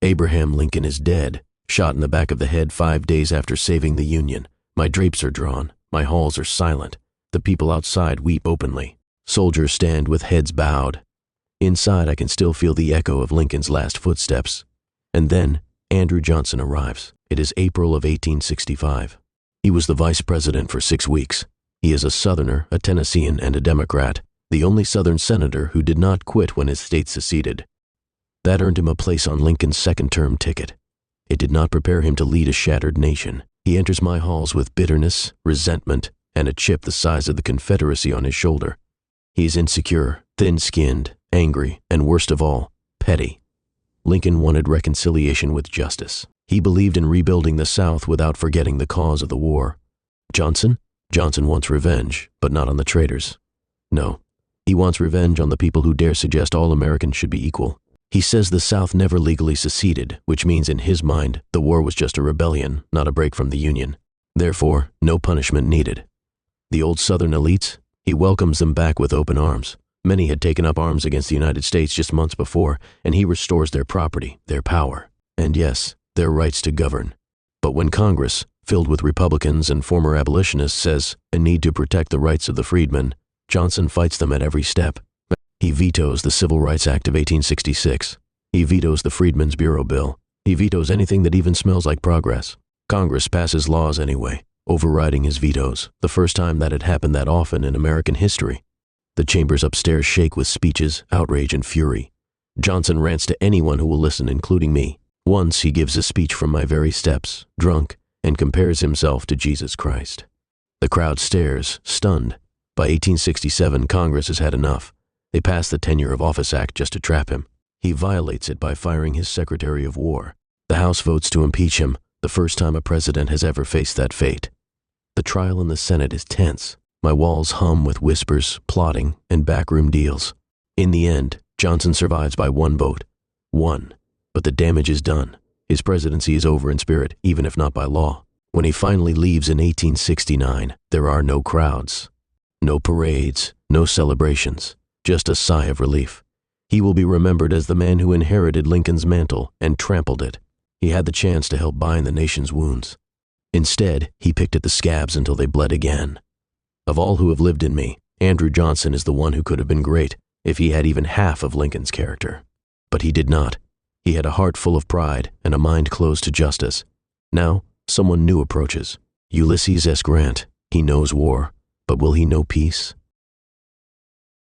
Abraham Lincoln is dead, shot in the back of the head 5 days after saving the Union. My drapes are drawn. My halls are silent. The people outside weep openly. Soldiers stand with heads bowed. Inside, I can still feel the echo of Lincoln's last footsteps. And then, Andrew Johnson arrives. It is April of 1865. He was the vice president for 6 weeks. He is a Southerner, a Tennessean, and a Democrat, the only Southern senator who did not quit when his state seceded. That earned him a place on Lincoln's second-term ticket. It did not prepare him to lead a shattered nation. He enters my halls with bitterness, resentment, and a chip the size of the Confederacy on his shoulder. He is insecure, thin-skinned, angry, and worst of all, petty. Lincoln wanted reconciliation with justice. He believed in rebuilding the South without forgetting the cause of the war. Johnson wants revenge, but not on the traitors. No, he wants revenge on the people who dare suggest all Americans should be equal. He says the South never legally seceded, which means in his mind, the war was just a rebellion, not a break from the Union. Therefore, no punishment needed. The old Southern elites, he welcomes them back with open arms. Many had taken up arms against the United States just months before, and he restores their property, their power, and yes, their rights to govern. But when Congress, filled with Republicans and former abolitionists, says a need to protect the rights of the freedmen, Johnson fights them at every step. He vetoes the Civil Rights Act of 1866. He vetoes the Freedmen's Bureau Bill. He vetoes anything that even smells like progress. Congress passes laws anyway, overriding his vetoes, the first time that had happened that often in American history. The chambers upstairs shake with speeches, outrage, and fury. Johnson rants to anyone who will listen, including me. Once he gives a speech from my very steps, drunk, and compares himself to Jesus Christ. The crowd stares, stunned. By 1867, Congress has had enough. They passed the Tenure of Office Act just to trap him. He violates it by firing his Secretary of War. The House votes to impeach him, the first time a president has ever faced that fate. The trial in the Senate is tense. My walls hum with whispers, plotting, and backroom deals. In the end, Johnson survives by 1 vote. 1. But the damage is done. His presidency is over in spirit, even if not by law. When he finally leaves in 1869, there are no crowds. No parades, no celebrations. Just a sigh of relief. He will be remembered as the man who inherited Lincoln's mantle and trampled it. He had the chance to help bind the nation's wounds. Instead, he picked at the scabs until they bled again. Of all who have lived in me, Andrew Johnson is the one who could have been great if he had even half of Lincoln's character. But he did not. He had a heart full of pride and a mind closed to justice. Now, someone new approaches. Ulysses S. Grant. He knows war, but will he know peace?